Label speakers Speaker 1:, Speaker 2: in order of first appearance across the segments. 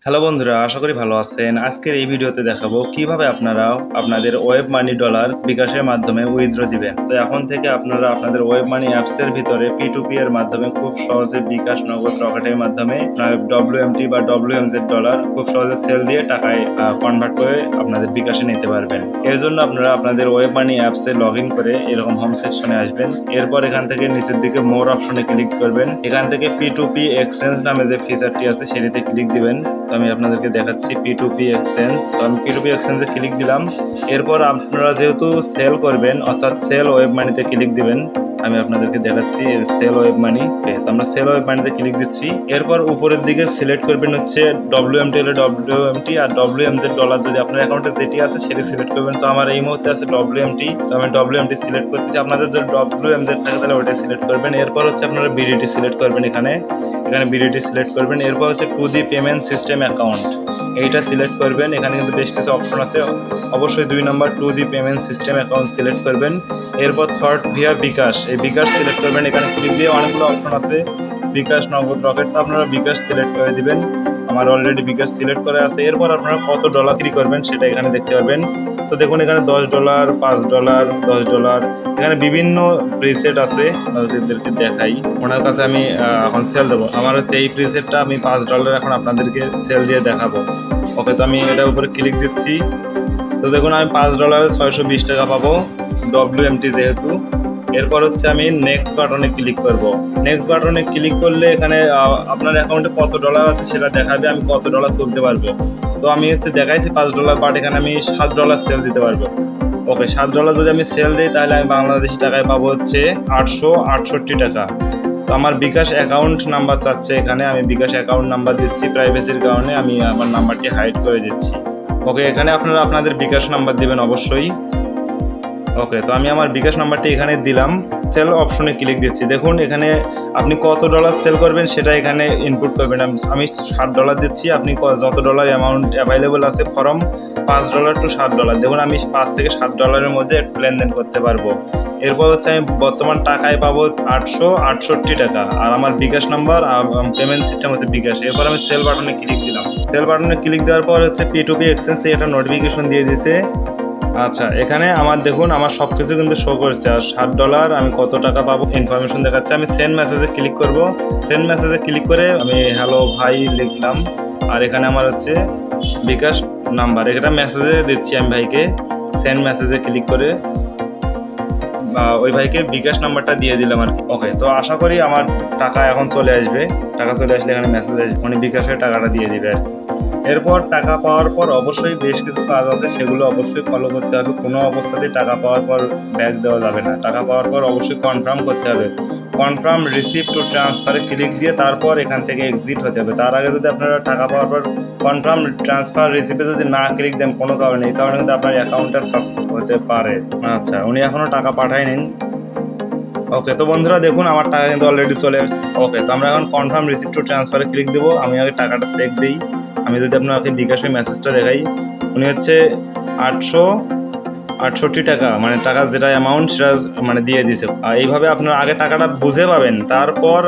Speaker 1: Hello বন্ধুরা, আশা করি ভালো আছেন। আজকের এই ভিডিওতে দেখাবো কিভাবে আপনারা আপনাদের ওয়েব মানি ডলার বিকাশের মাধ্যমে উইথড্র দিবেন। তো এখন থেকে আপনারা আপনাদের ওয়েব মানি অ্যাপসের ভিতরে P2P এর মাধ্যমে খুব সহজে বিকাশ, নগদ, রকেটের মাধ্যমে WMT বা WMZ ডলার খুব সহজে সেল দিয়ে টাকায় কনভার্ট করে আপনাদের বিকাশে নিতে পারবেন। এর জন্য আপনারা আপনাদের ওয়েব মানি অ্যাপসে লগ ইন করে এরকম হোম সেকশনে আসবেন। এরপর এখান থেকে নিচের দিকে মোর অপশনে ক্লিক করবেন। এখান থেকে P2P এক্সচেঞ্জ নামে যে ফিচারটি আছে সেটিতে ক্লিক দিবেন। আমি আপনাদেরকে দেখাচ্ছি P2P এক্সচেঞ্জ। তো আমি P2P এক্সচেঞ্জে ক্লিক দিলাম। এরপর আপনারা যেহেতু সেল করবেন অর্থাৎ সেল ওয়েব মানিতে ক্লিক দিবেন। আমি আপনাদেরকে দেখাচ্ছি সেল ওয়েব মানি। তো আমরা সেল ওয়েব মানিতে ক্লিক দিচ্ছি। এরপর উপরের দিকে সিলেক্ট করবেন হচ্ছে WMT হলে WMT আর WMZ ডলার যদি আপনার অ্যাকাউন্টে যেটি আছে সেটি সিলেক্ট করবেন। তো আমার এই মুহূর্তে আছে WMT, তো আমি WMT সিলেক্ট করতেছি। আপনাদের যদি WMZ থাকে তাহলে ওটাই সিলেক্ট করবেন। এরপর হচ্ছে আপনারা BDT সিলেক্ট করবেন। এখানে BDT সিলেক্ট করবেন। এরপর হচ্ছে to the payment system account, এইটা সিলেক্ট করবেন। এখানে কিন্তু বেশ কিছু অপশন আছে, অবশ্যই 2 নম্বর to the payment system account select করবেন। এরপর থার্ড ভিয়া বিকাশ, এই বিকাশ সিলেক্ট করবেন। এখানে ক্লিক দিয়ে অনেকগুলো অপশন আছে, বিকাশ, নগদ, রকেট। তো আপনারা বিকাশ সিলেক্ট করে দিবেন। আমার অলরেডি বিকাশ সিলেক্ট করা আছে। এরপর আপনারা কত ডলার ফ্রি করবেন সেটা এখানে দেখতে পাবেন। তো দেখুন এখানে $10, $5, $10, এখানে বিভিন্ন প্রিসেট আছে। আপনাদেরকে দেখাই, ওনার কাছে আমি এখন সেল দেবো। আমার হচ্ছে এই প্রিসেটটা আমি $5 এখন আপনাদেরকে সেল দিয়ে দেখাবো। ওকে, তো আমি এটার উপরে ক্লিক দিচ্ছি। তো দেখুন আমি $5 620 টাকা পাবো, WMT যেহেতু। এরপর হচ্ছে আমি নেক্সট বাটনে ক্লিক করব। নেক্সট বাটনে ক্লিক করলে এখানে আপনার অ্যাকাউন্টে কত ডলার আছে সেটা দেখাবে, আমি কত ডলার তুলতে পারবো। তো আমি হচ্ছে দেখাইছি $5, বাট এখানে আমি $7 সেল দিতে পারবো। ওকে, $7 যদি আমি সেল দিই তাহলে আমি বাংলাদেশি টাকায় পাবো হচ্ছে 868 টাকা। তো আমার বিকাশ অ্যাকাউন্ট নাম্বার চাচ্ছে এখানে, আমি বিকাশ অ্যাকাউন্ট নাম্বার দিচ্ছি। প্রাইভেসির কারণে আমি আমার নাম্বারটি হাইড করে দিচ্ছি। ওকে, এখানে আপনারা আপনাদের বিকাশ নাম্বার দিবেন অবশ্যই। ওকে, তো আমি আমার বিকাশ নাম্বারটি এখানে দিলাম। সেল অপশনে ক্লিক দিচ্ছি। দেখুন এখানে আপনি কত ডলার সেল করবেন সেটা এখানে ইনপুট করবেন। আমি $7 দিচ্ছি। আপনি যত ডলার অ্যামাউন্ট অ্যাভেলেবল আছে ফরম $5 টু $7। দেখুন আমি $5 থেকে $7 মধ্যে একটু লেনদেন করতে পারবো। এরপর হচ্ছে আমি বর্তমান টাকায় পাবো 868 টাকা। আর আমার বিকাশ নাম্বার পেমেন্ট সিস্টেম হচ্ছে বিকাশ। এরপর আমি সেল বাটনে ক্লিক দিলাম। সেল বাটনে ক্লিক দেওয়ার পর হচ্ছে P2P এক্সচেঞ্জ থেকে একটা নোটিফিকেশন দিয়ে দিয়েছে। আচ্ছা, এখানে আমার দেখুন আমার সব কিছু কিন্তু শো করছে। আর $7 আমি কত টাকা পাবো ইনফরমেশন দেখাচ্ছে। আমি সেন্ড মেসেজে ক্লিক করব। সেন্ড মেসেজে ক্লিক করে আমি হ্যালো ভাই লিখলাম। আর এখানে আমার হচ্ছে বিকাশ নাম্বার, এটা মেসেজে দিচ্ছি আমি ভাইকে। সেন্ড মেসেজে ক্লিক করে ওই ভাইকে বিকাশ নাম্বারটা দিয়ে দিলাম আর কি। ওকে, তো আশা করি আমার টাকা এখন চলে আসবে। টাকা চলে আসলে এখানে মেসেজ আসবে, উনি বিকাশের টাকাটা দিয়ে দিবে। এরপর টাকা পাওয়ার পর অবশ্যই বেশ কিছু কাজ আছে, সেগুলো অবশ্যই ফলো করতে হবে। কোনো অবস্থাতেই টাকা পাওয়ার পর ব্যাক দেওয়া যাবে না। টাকা পাওয়ার পর অবশ্যই কনফার্ম করতে হবে। কনফার্ম রিসিভ টু ট্রান্সফারে ক্লিক দিয়ে তারপর এখান থেকে এক্সিট হতে হবে। তার আগে যদি আপনারা টাকা পাওয়ার পর কনফার্ম ট্রান্সফার রিসিভে যদি না ক্লিক দেন কোনো কারণে, এই কারণে কিন্তু আপনার অ্যাকাউন্টটা সাসপেন্ড হতে পারে। আচ্ছা, উনি এখনও টাকা পাঠায়নি। ওকে, তো বন্ধুরা দেখুন আমার টাকা কিন্তু অলরেডি চলে আসছে। ওকে, তো আমরা এখন কনফার্ম রিসিভ টু ট্রান্সফারে ক্লিক দেবো। আমি আগে টাকাটা চেক দিই। আমি যদি আপনাকে বিকাশের মেসেজটা দেখাই, উনি হচ্ছে 868 টাকা, মানে টাকা যেটা অ্যামাউন্ট সেটা মানে দিয়ে দিয়েছে। এইভাবে আপনার আগে টাকাটা বুঝে পাবেন, তারপর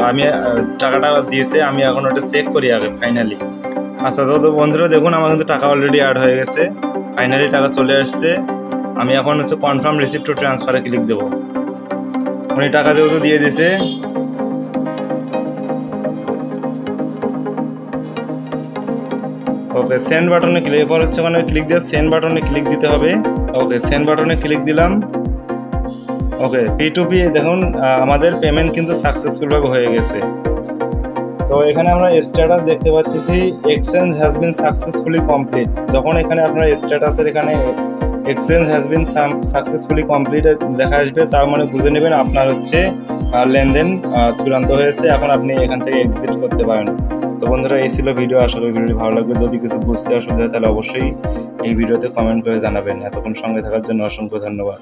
Speaker 1: আমি টাকাটা দিয়েছে। আমি এখন ওটা চেক করি আগে ফাইনালি। আচ্ছা, তো বন্ধুরা দেখুন আমার কিন্তু টাকা অলরেডি অ্যাড হয়ে গেছে। ফাইনালি টাকা চলে আসছে। আমি এখন হচ্ছে কনফার্ম রিসিভ টু ট্রান্সফারে ক্লিক দেবো। উনি টাকা যেহেতু দিয়ে দিয়েছে, ওকে সেন্ড বাটনে ক্লিক, এরপর হচ্ছে মানে ক্লিক দিয়ে সেন্ড বাটনে ক্লিক দিতে হবে। ওকে, সেন্ড বাটনে ক্লিক দিলাম। ওকে, P2P দেখুন আমাদের পেমেন্ট কিন্তু সাকসেসফুলভাবে হয়ে গেছে। তো এখানে আমরা স্ট্যাটাস দেখতে পাচ্ছি exchange has been successfully complete. যখন এখানে আপনার স্ট্যাটাসের এখানে exchange has been successfully complete দেখা আসবে, তার মানে বুঝে নেবেন আপনার হচ্ছে লেনদেন চূড়ান্ত হয়েছে। এখন আপনি এখান থেকে এক্সিট করতে পারেন। তো বন্ধুরা এই ছিল ভিডিও। আশা করি ভিডিওটি ভালো লাগবে। যদি কিছু বুঝতে অসুবিধা হয় তাহলে অবশ্যই এই ভিডিওতে কমেন্ট করে জানাবেন। এতক্ষণ সঙ্গে থাকার জন্য অসংখ্য ধন্যবাদ।